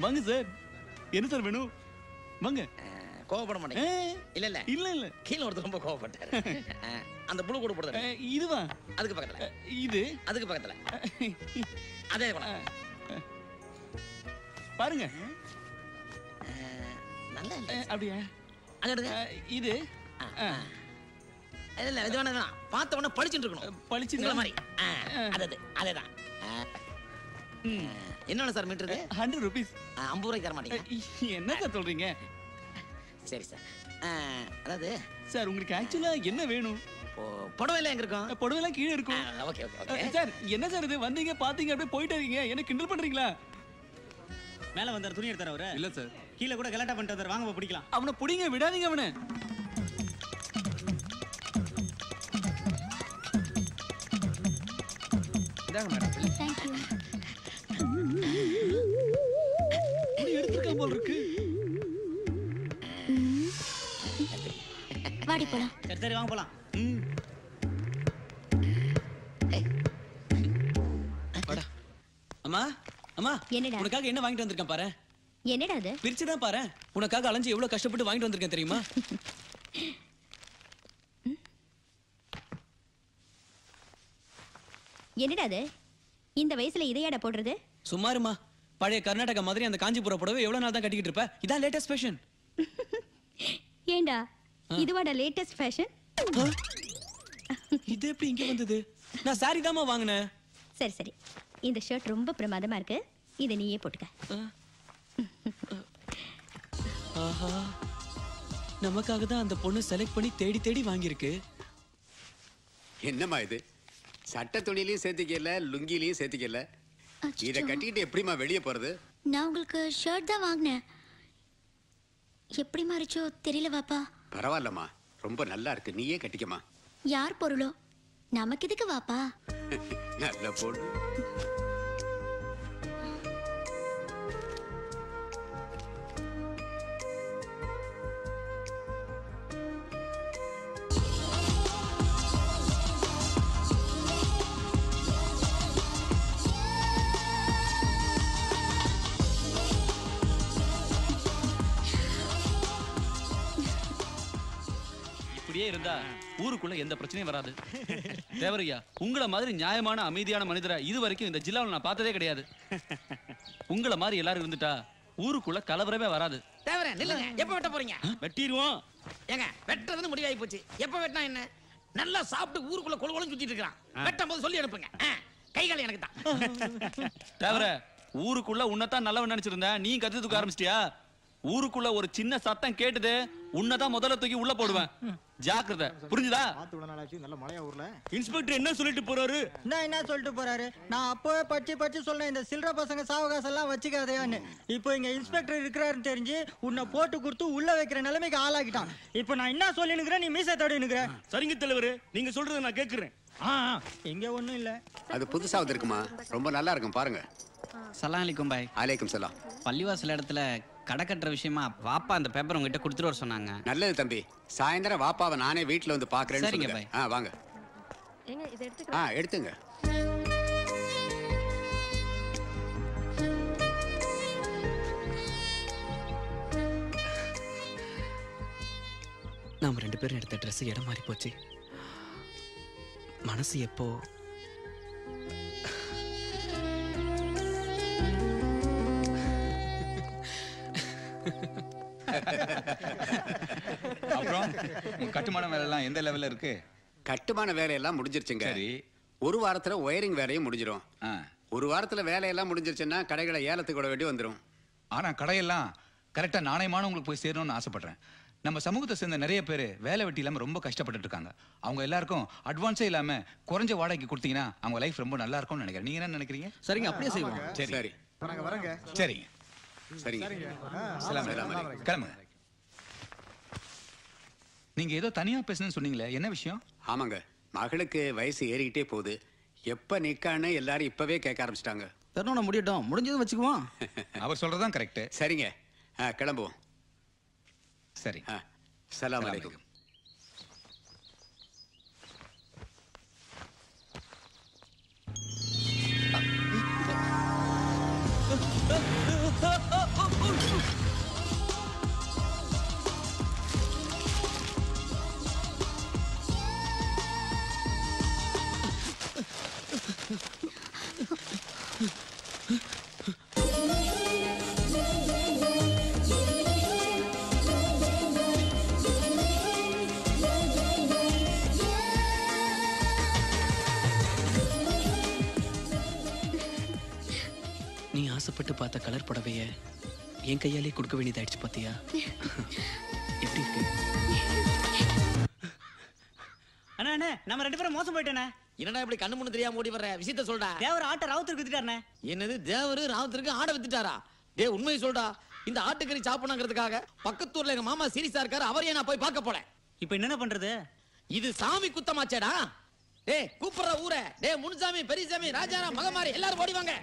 வாங்க சார். என்ன சார் வேணும்? வாங்க. கோவப்பட மாட்டேங்க. இல்ல இல்ல இல்ல இல்ல. கீழ ஒருத்தர் ரொம்ப கோவப்பட்டாரு. அந்த ப்ளூ கோட் போடுறது. இதுவா? அதுக்கு பக்கத்துல. இது அதுக்கு பக்கத்துல. அதே போல. பாருங்க. நல்லா இல்ல. அப்படியே. அங்க எடுங்க. இது இல்ல இது வேணாம். பார்த்த உடனே பளிச்சுட்டு இருக்கணும். பளிச்சுன்ற மாதிரி. அதேதான். என்ன சார் மீட்டருக்கு? 100 ரூபீஸ். 50 ரூபாய்க்கு தர மாட்டீங்க? என்ன சார் சொல்றீங்க? சரி சார். அதாவது சார் உங்களுக்கு ஆக்சுவலா என்ன வேணும்? புடவைல எங்க இருக்கும்? புடவைல கீழே இருக்கும். Okay okay okay. சார் என்ன சார் இது வந்தீங்க பாத்தீங்க அப்படியே போயிட்டே இருக்கீங்க. என்ன கிண்டல் பண்றீங்களா? மேல வந்தார் துணி எடுத்தார் அவரு? இல்ல சார். கீழ கூட கலாட்டா பண்ணிட்டு வந்தார். வாங்க பிடிக்கலாம். அவனை புடிங்க, விடாதீங்க அவனை. இதாங்க மேடம். Thank you. நீ எடுத்துக்க போல இருக்கு. வாடி போலாம். சரி சரி வாங்க போலாம். வாடா. அம்மா அம்மா என்னடா? உனக்காக என்ன வாங்கிட்டு வந்திருக்கேன் பாரு. என்னடா அது? பிரிச்சு தான் பாரு. உனக்காக அலைஞ்சு எவ்வளவு கஷ்டப்பட்டு வாங்கிட்டு வந்திருக்கேன் தெரியுமா? என்னடா அது? இந்த வயசுல இதையாட போடுறது? சும்மாருமா. பழைய கர்நாடகா மாதிரி அந்த காஞ்சிபுரம் புடவை எவ்வளவு நாள் தான் கட்டிக்கிட்டு இருப்ப? இதான் லேட்டஸ்ட் ஃபேஷன். ஏண்டா இதுவாடா லேட்டஸ்ட் ஃபேஷன்? இது எப்படி இங்க வந்தது? நான் சாரி தாமா வாங்கினேன். சரி சரி, இந்த ஷர்ட் ரொம்ப பிரமாதமா இருக்கு. இதை நீயே போட்டுக்க. ஆஹா, நமக்காக தான் அந்த பொண்ணு செலக்ட் பண்ணி தேடி தேடி வாங்கியிருக்கு. என்னம்மா இது? சட்ட துணிலையும் சேர்த்துக்கல, லுங்கிலையும் சேர்த்துக்கல. இத கட்டிக்கிட்டு எப்படிமா வெளியே போறது? நான் உங்களுக்கு ஷர்ட் தான் வாங்கினேன். எப்படி மாறிச்சோ தெரியல வாப்பா. பரவாயில்லம்மா, ரொம்ப நல்லா இருக்கு. நீயே கட்டிக்கமா. யார் பொருளோ நமக்கு எதுக்கு வாப்பா? நல்ல பொண்ணு. இப்படியே இருந்தா ஊருக்குள்ள எந்த பிரச்சனையும் வராது. தேவரையா, உங்கள மாதிரி நியாயமான அமைதியான மனிதரை இது வரைக்கும் இந்த ஜில்லாவில் நான் பார்த்ததே கிடையாது. உங்கள மாதிரி எல்லாரும் இருந்துட்டா ஊருக்குள்ள கலவரமே வராது. தேவரே நில்லுங்க. எப்ப வெட்ட போறீங்க? வெட்டிடுவோம். ஏங்க வெட்டறது முடிவாகி போச்சு. எப்ப வெட்டினா என்ன? நல்லா சாப்பிட்டு ஊருக்குள்ள கொழுகொழுன்னு சுத்திட்டு இருக்கான். வெட்டும் போது சொல்லி அனுப்புங்க. கைகால எனக்கு தான். தேவர, ஊருக்குள்ள உன்னதான் நல்லவன் நினைச்சிருந்தேன். நீ கத்து தூக்க ஆரம்பிச்சிட்டியா? ஊருக்குள்ள ஒரு சின்ன சத்தம் கேட்டுது, உன்னதான் முதல்ல தூக்கி உள்ள போடுவேன். ஜாக்கிரதை, புரிஞ்சுதா? நல்ல மழையா ஊர்ல. இன்ஸ்பெக்டர் என்ன சொல்லிட்டு போறாரு? என்ன சொல்லிட்டு போறாரு? நான் அப்பவே பச்சு சொன்னேன், இந்த சில்லற பசங்க சாவகாசம் எல்லாம் வச்சுக்காதையான்னு. இப்போ இங்க இன்ஸ்பெக்டர் இருக்கிறாருன்னு தெரிஞ்சு உன்னை போட்டு கொடுத்து உள்ள வைக்கிற நிலைமைக்கு ஆளாக்கிட்டான். இப்போ நான் என்ன சொல்லி நிக்கிறேன், நீ மீசை தடவி நிக்கிற. சரிங்க தலைவரு, நீங்க சொல்றத நான் கேக்குறேன். இங்க ஒண்ணும் இல்ல. அது புதுசா வந்திருக்குமா? ரொம்ப நல்லா இருக்கும் பாருங்க. சலாம் அலைக்கும் பாய். அலைக்கும் சலாம். பள்ளிவாசல் இடத்துல கடை கட்டுற விஷயமா வாப்பா அந்த பேப்பர் உங்ககிட்ட கொடுத்துட்டு வர சொன்னாங்க. நல்லது தம்பி. சாயந்தரம் வாப்பாவை நானே வீட்டுல வந்து பாக்குறேன்னு சரிங்க சொல்லுங்க. வாங்க. எடுத்துங்க. நாம ரெண்டு பேரும் எடுத்த ட்ரெஸ் இடம் மாறி போச்சு. மனசு எப்போ அப்புறம் கட்டுமான வேலை எல்லாம் எந்த லெவல்ல இருக்கு? கட்டுமான வேலையெல்லாம் முடிஞ்சிருச்சுங்க. ஒரு வாரத்துல ஒயரிங் வேலையும் முடிஞ்சிரும். ஒரு வாரத்துல வேலையெல்லாம் முடிஞ்சிருச்சுன்னா கடைகளை ஏலத்துக்கு விட வேண்டி வந்துடும். ஆனா கடையெல்லாம் கரெக்டா நாணயமான உங்களுக்கு போய் சேரணும்னு ஆசைப்படுறேன். நம்ம சமூகத்தை சேர்ந்த நிறைய பேர் வேலை வெட்டி இல்லாம ரொம்ப கஷ்டப்பட்டு இருக்காங்க. அவங்க எல்லாருக்கும் அட்வான்ஸே இல்லாம குறைஞ்ச வாடகைக்கு கொடுத்தீங்கன்னா அவங்க லைஃப் ரொம்ப நல்லா இருக்கும்னு நினைக்கிறேன். நீங்க என்ன நினைக்கிறீங்க? சரிங்க, அப்படியே செய்வோம். சரி சரி சரிங்க சரிங்க. கிளம்புங்க. நீங்க ஏதோ தனியா பேசணும்னு சொன்னீங்களே, என்ன விஷயம்? ஆமாங்க, மகளுக்கு வயசு ஏறிக்கிட்டே போகுது. எப்ப நிக்கான்னு எல்லாரும் இப்பவே கேட்க ஆரம்பிச்சிட்டாங்க. தருணம் முடியட்டும், முடிஞ்சதும் வச்சுக்குவோம். அவர் சொல்றதுதான் கரெக்ட். சரிங்க, கிளம்புவோம். சரி, சலாம் அலைக்கும். நீ ஆசைப்பட்டு பார்த்த கலர் புடவைய என் கையாலே கொடுக்க வேண்டியதாயிடுச்சு பாத்தியா? எப்படி இருக்கு? அண்ணா அண்ணா நம்ம 2 பேரும் மோசம் போயிட்டேனே. என்னடா இப்படி கண்ணு முன்னு தெரியாம ஓடி வர்ற? விஷயத்த சொல்டா. தேவர் ஆட்டை ராவுத்தருக்கு வித்துட்டாருண்ணே. என்னது தேவரு ராவுத்தருக்கு ஆடை வித்துட்டாரா? டேய் உண்மையை சொல்டா. இந்த ஆட்டுக்கறி சாப்பிடணுங்கிறதுக்காக பக்கத்தூர்ல எங்க மாமா சீரியஸா இருக்காரு. அவரையே நான் போய் பார்க்க போறேன். இப்போ என்ன பண்றது? இது சாமி குத்தமாச்சேடா. டேய் கூப்பிடுற ஊரே. டேய் முனுசாமி, பெரியசாமி, ராஜாராம், மகமாரி எல்லாரும் ஓடி வாங்க.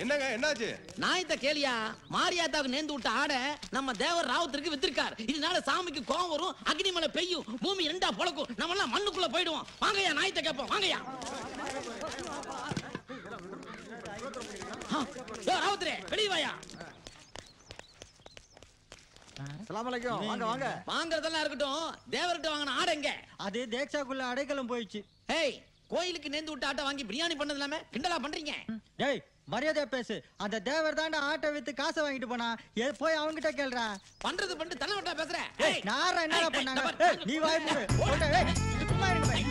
என்னங்க என்னாச்சு? நாயத்த கேளியா, மாரியாத்தாவுக்கு நேர்ந்து விட்ட ஆடை நம்ம தேவர் ராவுத்தருக்கு வித்திருக்கார். இதனால சாமிக்கு கோவம் வரும், அக்னிமலை பெய்யும், பூமி 2ஆ பொளக்கும், நம்ம எல்லாம் மண்ணுக்குள்ள போயிடுவோம். வாங்கய்யா நாயத்த கேட்போம், வாங்கய்யா. ராவுத்தரே வெளிய வாயா. அஸ்ஸலாமு அலைக்கும். வாங்க வாங்க. வாங்குறதெல்லாம் இருக்கட்டும், தேவர்கிட்ட வாங்கின ஆடை எங்க? அது தேக்ஷாக்குள்ள அடைக்கலம் போயிடுச்சு. ஏய் கோயிலுக்கு நேர்ந்து விட்ட ஆட்டை வாங்கி பிரியாணி பண்ணது இல்லாம கிண்டலா பண்றீங்க? டேய் மரியாதை பேசு. அந்த தேவர் தாண்டா ஆட்டை வித்து காசை வாங்கிட்டு போனா. போய் அவங்கிட்ட கேளுடா. பண்றது பண்ணிட்டு தலைவட்டா பேசுற. நாரா என்னடா பண்ணாங்க? நீ வாய் மூடு. சும்மா இருங்க பை.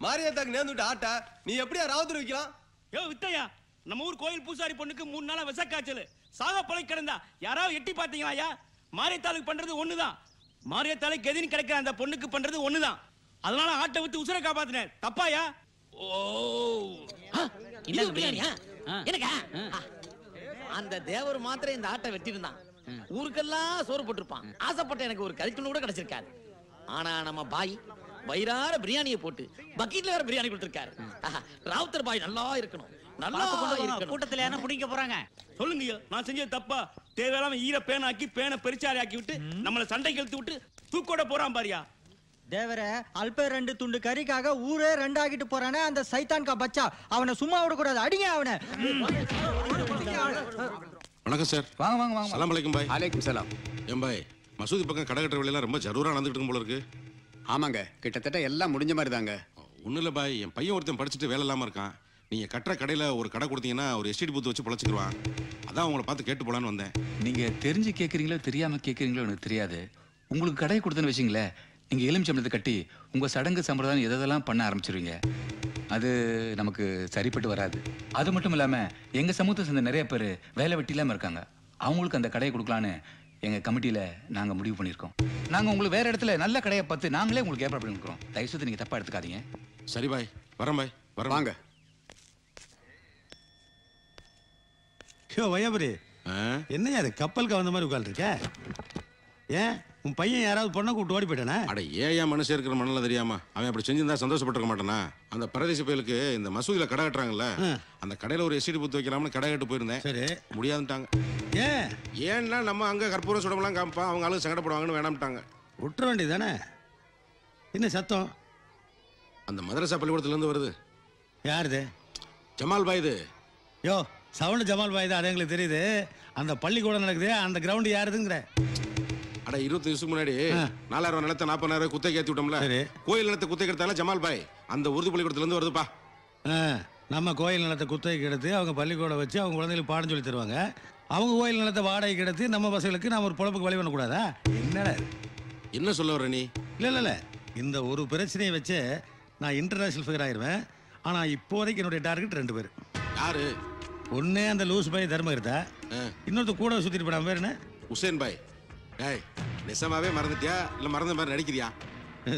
மாரியாத்தாக்கு நேர்ந்துட்டு ஆட்டா நீ எப்படியா ராவுத்தர் வைக்கலாம்? யோ வித்தையா, நம்ம ஊர் கோயில் பூசாரி பொண்ணுக்கு 3 நாளா விசக்காய்ச்சல். சாக பழை கிடந்தா யாராவது எட்டி பாத்தீங்களா? ஐயா மாரியத்தாளுக்கு பண்றது ஒண்ணுதான். மாரியத்தாளுக்கு எதின்னு கிடைக்கிற அந்த பொண்ணுக்கு பண்றது ஒண்ணுதான். அதனால ஆட்டை விட்டு உசுரை காப்பாத்தினேன். தப்பாயா? ஓ இது பிரியாணியா? எனக்கா? அந்த தேவர் மாத்திரம் இந்த ஆட்டை வெட்டி இருந்தான், ஊருக்கெல்லாம் சோறு போட்டிருப்பான். ஆசைப்பட்ட எனக்கு ஒரு கறித்துண்டு கூட கிடைச்சிருக்காது. ஆனா நம்ம பாய் வயிறார பிரியாணியை போட்டு பக்கெட்ல வேற பிரியாணி கொடுத்திருக்காரு. ராவுத்தர் பாய் நல்லா இருக்கணும், நல்லா இருக்கணும். கூட்டத்துல யாரும் பிடிக்க போறாங்க. சொல்லுங்க, நான் செஞ்சது தப்பா? தேவையில்லாம ஈர பேனாக்கி பேனை பெருச்சாரி ஆக்கி விட்டு நம்மள சண்டைக்கு இழுத்து விட்டு தூக்கோட போறான் பாரியா. தேவர அல்ப 2 துண்டு கறிக்காக ஊரே 2 ஆகிட்டு போறானே அந்த சைத்தான் கா பச்சா. அவனை சும்மா விட கூடாது, அடிங்க அவனை. வணக்கம் சார். வாங்க வாங்க வாங்க. சலாம் அலைக்கும் பாய். அலைக்கும் சலாம். ஏன் பாய், மசூதி பக்கம் கடை கட்டுற வேலையெல்லாம் ரொம்ப ஜரூரா நடந்துட்டு இருக்கும் போல இருக்கு. ஆமாங்க, கிட்டத்தட்ட எல்லாம் முடிஞ்ச மாதிரி தாங்க. ஒன்றும் இல்லை பாய், என் பையன் ஒருத்தன் படிச்சுட்டு வேலை இல்லாமல் இருக்கான். நீங்கள் கட்டுற கடையில் ஒரு கடை கொடுத்தீங்கன்னா ஒரு எஸ்டிடி பூத்து வச்சு பொழைச்சிக்கிடுவான். அதான் உங்களை பார்த்து கேட்டு போலான்னு வந்தேன். நீங்க தெரிஞ்சு கேட்குறீங்களோ தெரியாம கேட்குறீங்களோ எனக்கு தெரியாது. உங்களுக்கு கடையை கொடுத்தேன்னு வச்சிங்களேன், நீங்க எலுமிச்சம்பளத்தை கட்டி உங்க சடங்கு சம்பிரதாயம் எதெல்லாம் பண்ண ஆரம்பிச்சிருவீங்க. அது நமக்கு சரிப்பட்டு வராது. அது மட்டும் இல்லாம எங்க சமூகத்தை சேர்ந்த நிறைய பேர் வேலை வெட்டி இல்லாம இருக்காங்க. அவங்களுக்கு அந்த கடையை கொடுக்கலான்னு எங்க கமிட்டியில நாங்க முடிவு பண்ணியிருக்கோம். நாங்க உங்களுக்கு வேற இடத்துல நல்ல கடையை பார்த்து நாங்களே உங்களுக்கு ஏற்பாடு பண்ணிருக்கோம். தயவுசெய்து நீங்க தப்பா எடுத்துக்காதீங்க. சரி பாய், வரேன் பாய், வரேன். வாங்க. வையாபுரி, என்னையா அது கப்பலுக்கு வந்த மாதிரி உட்காந்துருக்க? ஏன் உன் பையன் யாராவது பொண்ணை கூப்பிட்டு ஓடி போயிட்டானே? அட ஏன் மனுஷன் இருக்கிற மண்ணல தெரியாம அவன் அப்படி செஞ்சிருந்தா சந்தோஷப்பட்டிருக்க மாட்டானா? அந்த பரதேசி பயலுக்கு இந்த மசூதியில கடை கட்டுறாங்கல்ல, அந்த கடையில ஒரு எஸ்டிடி பூத்து வைக்கலாம்னு கடை கட்டு போயிருந்தேன். சரி, முடியாதுட்டாங்க. ஏன்னா நம்ம அங்க கற்பூரம் சுடமெல்லாம் காமிப்பா, அவங்க ஆளு சங்கடப்படுவாங்கன்னு வேணாம்ட்டாங்க. விட்டுற வேண்டியதானே? என்ன சத்தம்? அந்த மதரசா பள்ளிக்கூடத்துல இருந்து வருது. யாருது? ஜமால் பாய். இது யோ சவுண்ட் ஜமால் பாய் தான், அது எங்களுக்கு தெரியுது. அந்த பள்ளிக்கூடம் நடக்குது, அந்த கிரவுண்ட் யாருதுங்கிற? அட 20 வருஷத்துக்கு முன்னாடி 4000 நிலத்தை 40,000 குத்தகை ஏற்றி விட்டோம்ல, கோயில் நிலத்தை குத்தகை எடுத்தாலும் ஜமால் பாய் அந்த உருது பள்ளிக்கூடத்துல இருந்து வருதுப்பா. நம்ம கோயில் நிலத்தை குத்தகைக்கு எடுத்து அவங்க பள்ளிக்கூடம் வச்சு அவங்க குழந்தைகளுக்கு பாடம் சொல்லி தருவாங்க. அவங்க கோயில் நிலத்தை வாடகைக்கு எடுத்து நம்ம பசங்களுக்கு நம்ம ஒரு பொழப்புக்கு வழி பண்ணக்கூடாதா? என்னடா என்ன சொல்ல வர நீ? இல்ல இந்த ஒரு பிரச்சனையை வச்சு நான் இன்டர்நேஷனல் ஃபிகர் ஆயிருவேன். ஆனா இப்போதைக்கு என்னுடைய டார்கெட் 2 பேர். யாரு? ஒண்ணு அந்த லூஸ் பாய் தர்மகிருத்தா, இன்னொருத்த கூட சுத்திட்டு போடாம பேர் என்ன? உசேன் பாய். டேய் நிசமாவே மறந்துட்டியா இல்ல மறந்த மாதிரி நடிக்கிறியா?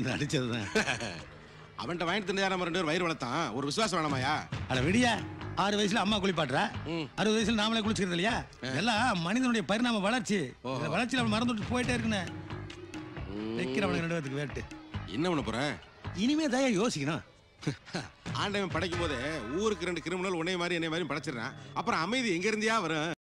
நடிச்சதுதான். அவன்கிட்ட வாங்கிட்டு தின்னு நம்ம 2 பேரும் வயிறு வளர்த்தான், ஒரு விசுவாசம் வேணாமாயா? அட விடியா, 6 வயசுல அம்மா குளிப்பாட்டுறா, 60 வயசுல நாமளே குளிச்சுக்கிறது இல்லையா? எல்லாம் மனிதனுடைய பரிணாம வளர்ச்சி. வளர்ச்சியில் அவன் மறந்துட்டு போயிட்டே இருக்குன்னு வைக்கிறவனுக்கு 2 பேருக்கு வேட்டு. என்ன பண்ண போற? இனிமே தான் யோசிக்கணும். ஆண்டவன் படைக்கும் போதே ஊருக்கு 2 கிரிமினல் உன்னை மாதிரி என்னை மாதிரி படைச்சிடறான். அப்புறம் அமைதி எங்க இருந்தியா வரும்?